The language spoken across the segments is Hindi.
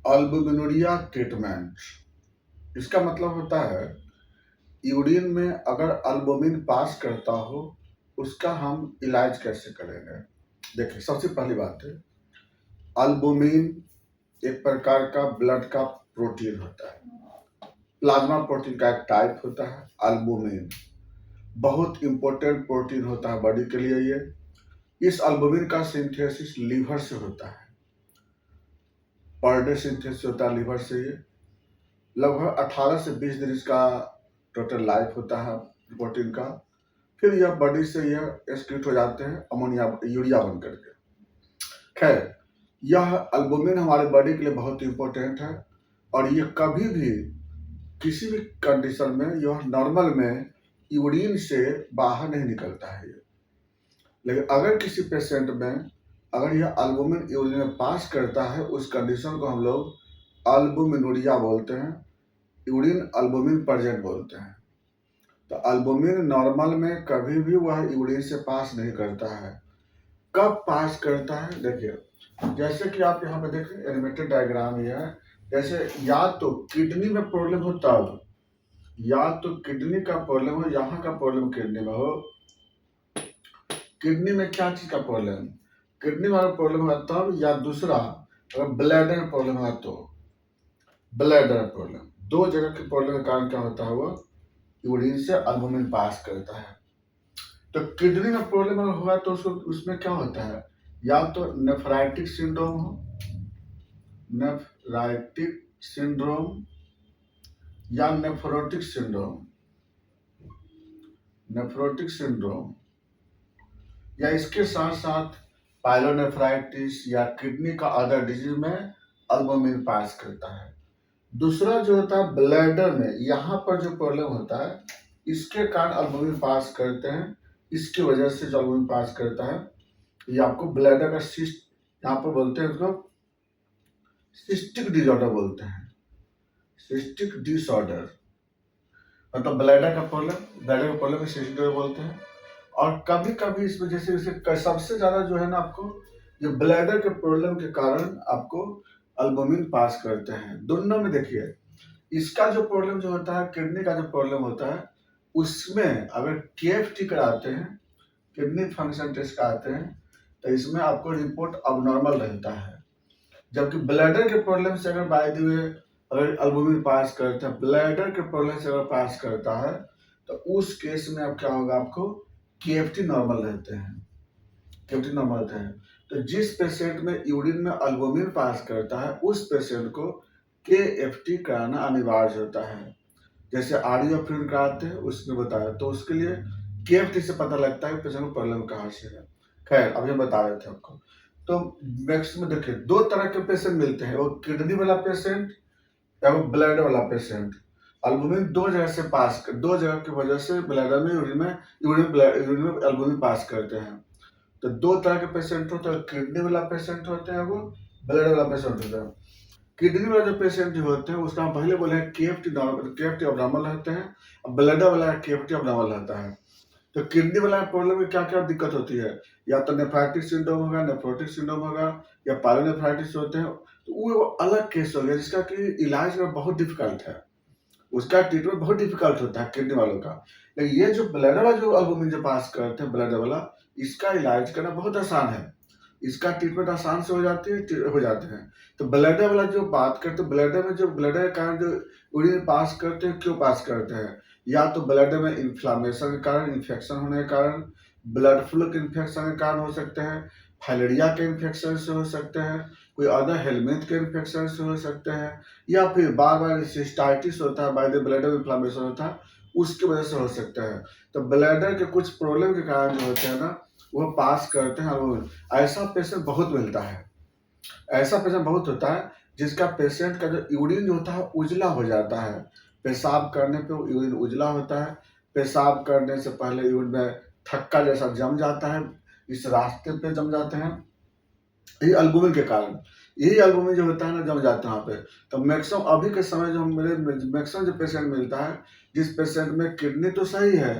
अल्बुमिनुरिया ट्रीटमेंट, इसका मतलब होता है यूरिन में अगर अल्बुमिन पास करता हो उसका हम इलाज कैसे करेंगे। देखिए, सबसे पहली बात है, अल्बुमिन एक प्रकार का ब्लड का प्रोटीन होता है। प्लाज्मा प्रोटीन का एक टाइप होता है अल्बुमिन। बहुत इंपॉर्टेंट प्रोटीन होता है बॉडी के लिए। ये इस अल्बुमिन का सिंथेसिस लीवर से होता है। पर डे सिंथेसिस होता है लीवर से। ये लगभग 18 से 20 दिन इसका टोटल लाइफ होता है प्रोटीन का। फिर यह बॉडी से यह एक्सक्रीट हो जाते हैं अमोनिया यूरिया बन करके। खैर, यह अल्बुमिन हमारे बॉडी के लिए बहुत इंपॉर्टेंट है और ये कभी भी किसी भी कंडीशन में यह नॉर्मल में यूरिन से बाहर नहीं निकलता है। लेकिन अगर किसी पेशेंट में अगर यह अल्बुमिन यूरिन में पास करता है, उस कंडीशन को हम लोग अल्बुमिनुरिया बोलते हैं, यूरिन अल्बुमिन प्रेजेंट बोलते हैं। तो अल्बुमिन नॉर्मल में कभी भी वह यूरिन से पास नहीं करता है। कब पास करता है, देखिए, जैसे कि आप यहाँ पे देखें एनिमेटेड डायग्राम ये है। जैसे या तो किडनी में प्रॉब्लम हो तब, या तो किडनी का प्रॉब्लम हो, यहाँ का प्रॉब्लम किडनी में हो। किडनी में क्या चीज का प्रॉब्लम, किडनी वाला प्रॉब्लम हुआ तब, या दूसरा अगर ब्लैडर में प्रॉब्लम हुआ तो ब्लैडर प्रॉब्लम। दो जगह के प्रॉब्लम के कारण क्या होता है, वो यूरिन से अल्बुमिन पास करता है। तो किडनी में प्रॉब्लम अगर हुआ तो उसमें क्या होता है, या तो नेफ्राइटिक सिंड्रोम हो, नेफ्राइटिक सिंड्रोम या नेफ्रोटिक सिंड्रोम, नेफ्रोटिक सिंड्रोम, या इसके साथ साथ पायलोनेफ्राइटिस या किडनी का अदर डिजीज में अल्बुमिन पास करता है। दूसरा जो होता है ब्लैडर में, यहाँ पर जो प्रॉब्लम होता है इसके कारण अल्बुमिन पास करते हैं। इसकी वजह से जो अल्बुमिन पास करता है, ये आपको ब्लैडर का सिस्ट, यहाँ पर बोलते हैं उसको सिस्टिक डिसऑर्डर बोलते हैं, सिस्टिक डिसऑर्डर। मतलब ब्लैडर का प्रॉब्लम सिस्टिक डिसऑर्डर बोलते हैं। और कभी कभी इस वजह से सबसे ज्यादा जो है ना, आपको ये ब्लैडर के प्रॉब्लम के कारण आपको अल्बुमिन पास करते हैं। दोनों में देखिए, इसका जो प्रॉब्लम जो होता है, किडनी का जो प्रॉब्लम होता है, उसमें अगर केएफटी कराते हैं, किडनी फंक्शन टेस्ट कराते हैं, तो इसमें आपको रिपोर्ट अबनॉर्मल रहता है। जबकि ब्लैडर के प्रॉब्लम से अगर बाय द वे अगर अल्बुमिन पास करते हैं, ब्लैडर के प्रॉब्लम से अगर पास करता है, तो उस केस में अब क्या होगा, आपको केएफटी नॉर्मल रहते हैं, केएफटी नॉर्मल रहते हैं। तो जिस पेशेंट में यूरिन में अल्बुमिन पास करता है, उस पेशेंट को केएफटी कराना अनिवार्य होता है। जैसे आरयू फ्लूइड कराते हैं उसमें बताया, तो उसके लिए केएफटी से पता लगता है पेशेंट को प्रॉब्लम कहाँ से है। खैर, अभी हम बता रहे थे आपको। तो मैक्सिमम देखिए, दो तरह के पेशेंट मिलते हैं, वो किडनी वाला पेशेंट या वो ब्लैडर वाला पेशेंट। अल्बुमिन दो जगह की वजह से ब्लैडर में यूरिन में अल्बुमिन पास करते हैं। तो दो तरह के पेशेंट होते हैं, किडनी वाला पेशेंट होते हैं, वो ब्लैडर वाला पेशेंट होता है। किडनी वाले जो पेशेंट जो होते हैं उसका हम पहले बोले केएफटी अबनॉर्मल रहते हैं, और ब्लैडर वाला केएफटी अबनॉर्मल रहता है। तो किडनी वाला प्रॉब्लम में क्या क्या दिक्कत होती है, या तो नेफ्राइटिक सिंड्रोम होगा, नेफ्रोटिक सिंड्रोम होगा, या पायलोनेफ्राइटिस होते हैं। तो वो अलग केस हो गया जिसका कि इलाज में बहुत डिफिकल्ट है, उसका ट्रीटमेंट बहुत डिफिकल्ट होता है किडनी वालों का। लेकिन ये जो ब्लैडर वाला जो अल्बुमिन जो पास करते हैं ब्लैडर वाला, इसका इलाज करना बहुत आसान है, इसका ट्रीटमेंट आसान से हो जाते हैं। तो ब्लैडर वाला जो बात करते हैं, ब्लैडर में जो ब्लैडर के कारण जो यूरिन पास करते हैं, क्यों पास करते हैं, या तो ब्लैडर में इन्फ्लामेशन के कारण, इन्फेक्शन होने के कारण, ब्लड फ्लो के इन्फेक्शन के कारण हो सकते हैं, फाइलेरिया के इन्फेक्शन से हो सकते हैं, कोई अदर हेलमेट के इन्फेक्शन से हो सकते हैं, या फिर बार बार सिस्टाइटिस होता है, बाय द ब्लैडर इन्फ्लामेशन होता है, उसकी वजह से हो सकता है। तो ब्लैडर के कुछ प्रॉब्लम के कारण जो होते हैं ना, वो पास करते हैं। और ऐसा पेशेंट बहुत मिलता है, ऐसा पेशेंट बहुत होता है जिसका पेशेंट का जो यूरिन जो होता है उजला हो जाता है। पेशाब करने पे यूरिन उजला होता है, पेशाब करने से पहले यूरिन में थक्का जैसा जम जाता है, इस रास्ते पे जम जाते हैं, यही अल्बुमिन के कारण। यही अल्बुमिन जो होता है ना, जम जाता है वहाँ पे। तो मैक्सिमम अभी के समय जो मेरे मैक्सिमम जो पेशेंट मिलता है, जिस पेशेंट में किडनी तो सही है,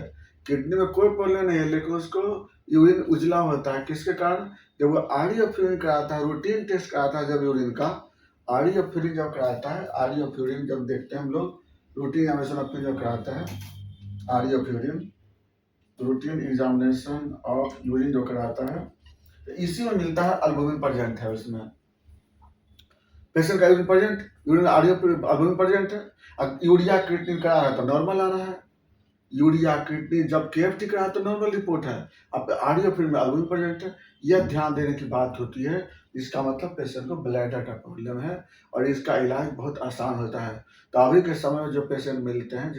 किडनी में कोई प्रॉब्लम नहीं है, लेकिन उसको यूरिन उजला होता है। किसके कारण, जब वो आरयू फ्लूइड कराता है, रूटीन टेस्ट कराता है जब यूरिन का, आरडीओ जब कराता है, आरडीओ जब देखते हैं हम लोग, रूटीन एग्जामिनेशन जब कराता है, RDO routine examination of urine जो कराता है, तो इसी में मिलता है अल्बुमिन प्रेजेंट है उसमें, पेशेंट का urine present, urine RDO albumin present है। अब यूरिया क्रिएटिनिन करा रहा है तो नॉर्मल आ रहा है, यूरिया क्रिएटिनिन जब केएफटी करा तो नॉर्मल रिपोर्ट है, अब आरडीओ में अल्बुमिन प्रेजेंट है। यह ध्यान देने की बात होती है, इसका मतलब पेशेंट को ब्लैडर का प्रॉब्लम है और इसका इलाज बहुत आसान होता है। तो अभी के समय में जो पेशेंट मिलते हैं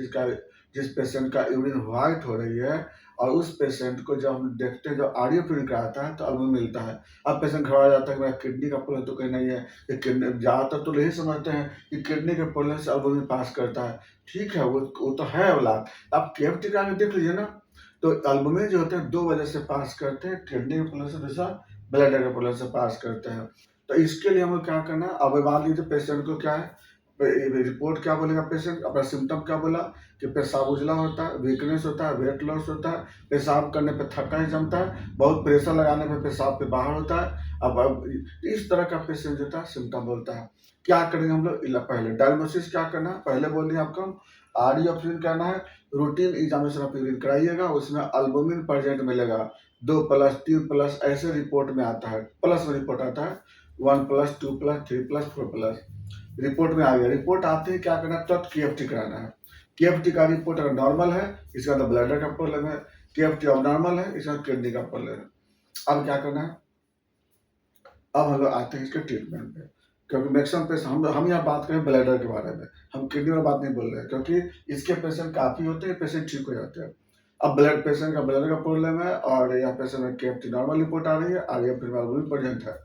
जिस पेशेंट का यूरिन व्हाइट हो रही है और उस पेशेंट को जब हम देखते हैं, जब आरडीओ कराता है तो अल्बुमिन मिलता है। अब पेशेंट घबरा जाता है कि मेरा किडनी का प्रॉब्लम तो कहीं नहीं है, ये किडनी, ज़्यादातर तो यही समझते हैं कि किडनी के प्रॉब्लम से अल्बुमिन पास करता है। ठीक है, वो तो है औलाद, आप केएफटी करा के देख लीजिए ना। तो एल्बुमिन जो होते हैं 2 वजह से पास करते हैं, किडनी के प्रॉब्लम से, दूसरा ब्लैडर के प्रॉब्लम से पास करते हैं। तो इसके लिए हमें क्या करना है, अब मान लीजिए पेशेंट को क्या है, रिपोर्ट क्या बोलेगा पेशेंट, अपना सिम्टम क्या बोला कि पेशाब उजला होता है, वीकनेस होता है, वेट लॉस होता है, पेशाब करने पे थक्का ही जमता है, बहुत प्रेशर लगाने पे पेशाब पे बाहर होता है। अब इस तरह का पेशेंट जो था सिम्टम बोलता है। क्या करेंगे हम लोग, पहले डायग्नोसिस क्या करना है, पहले बोल दिया आपको, आरडीओ करना है, रूटीन एग्जामिनेशन ऑफ यूरिन कराइएगा, उसमें अल्बुमिन प्रेजेंट मिलेगा, 2+ 3+ ऐसे रिपोर्ट में आता है, प्लस में रिपोर्ट आता है, 1+, 2+, 3+, 4+, रिपोर्ट में आ गया। रिपोर्ट आते ही क्या करना है, तब केएफटी कराना है। केएफटी का रिपोर्ट अगर नॉर्मल है, इसका मतलब ब्लैडर का प्रॉब्लम है, केएफटी अब नॉर्मल है, इसका किडनी का प्रॉब्लम है। अब क्या करना है, अब हम लोग आते हैं इसके ट्रीटमेंट पे, क्योंकि मैक्सिमम पेशेंट, हम यहाँ बात करें ब्लैडर के बारे में, हम किडनी में बात नहीं बोल रहे हैं, क्योंकि इसके पेशेंट काफ़ी होते हैं, पेशेंट ठीक हो जाते हैं। अब ब्लड पेशेंट का ब्लैडर का प्रॉब्लम है और यहाँ पेशेंट में केएफटी नॉर्मल रिपोर्ट आ रही है, आगे फिर में प्रेजेंट है।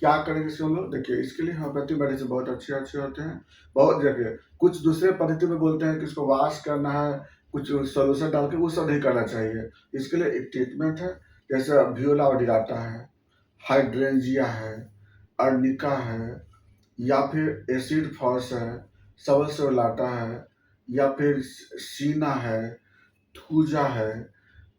क्या करेंगे इसके हम लोग, देखिए इसके लिए होम्योपैथी मेडिसिन बहुत अच्छे होते हैं, बहुत जगह कुछ दूसरे पद्धति में बोलते हैं कि इसको वॉश करना है, कुछ सोल्यूशन डाल के, वो सब नहीं करना चाहिए। इसके लिए एक ट्रीटमेंट है, जैसे वियोला ओडिराटा है, हाइड्रेंजिया है, अर्निका है, या फिर एसिड फॉस है, सबलसोलाटा है, या फिर सीना है, थूजा है,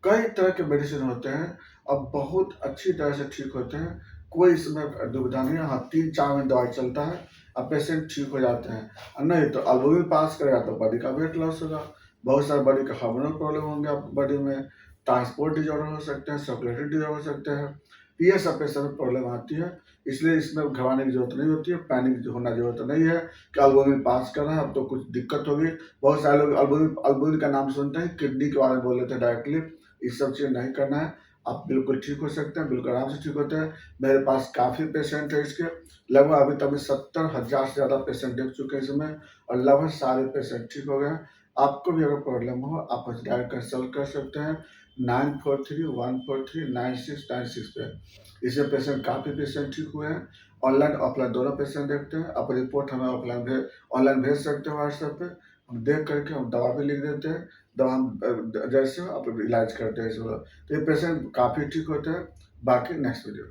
कई तरह के मेडिसिन होते हैं। अब बहुत अच्छी तरह से ठीक होते हैं, कोई इसमें दुविधा नहीं है। हाँ, 3-4 महीने दवाई चलता है, अब पेशेंट ठीक हो जाते हैं, और नहीं तो अल्बुमिन पास करेगा तो बॉडी का वेट लॉस होगा, बहुत सारे बॉडी का हार्मोनल प्रॉब्लम होंगे आपकी बॉडी में, ट्रांसपोर्ट डिजॉर्डर हो सकते हैं, सर्कुलेटरी डिजॉर्डर हो सकते हैं, ये सब पेशेंट में प्रॉब्लम आती है। इसलिए इसमें घबराने की जरूरत नहीं होती है, पैनिक होना जरूरत नहीं है कि अल्बुमिन पास कर रहा है अब तो कुछ दिक्कत होगी। बहुत सारे लोग अल्बुमिन का नाम सुनते हैं, किडनी के बारे में बोल लेते हैं डायरेक्टली, ये सब चीज़ नहीं करना है। आप बिल्कुल ठीक हो सकते हैं, बिल्कुल आराम से ठीक होते हैं। मेरे पास काफ़ी पेशेंट है इसके, लगभग अभी तक मैं 70,000 से ज़्यादा पेशेंट देख चुके हैं इसमें, और लगभग सारे पेशेंट ठीक हो गए हैं। आपको भी अगर प्रॉब्लम हो आप मुझसे डायरेक्ट कंसल्ट कर सकते हैं 9431439696 पे। इससे पेशेंट, काफ़ी पेशेंट ठीक हुए हैं। ऑनलाइन ऑफलाइन दोनों पेशेंट देखते हैं, आप रिपोर्ट हमें ऑनलाइन भेज सकते हैं व्हाट्सएप पे, हम देख करके हम दवा भी लिख देते हैं, दवा हम जैसे हो आप इलाज करते हैं इसको। तो ये पेशेंट काफ़ी ठीक होते हैं। बाकी नेक्स्ट वीडियो।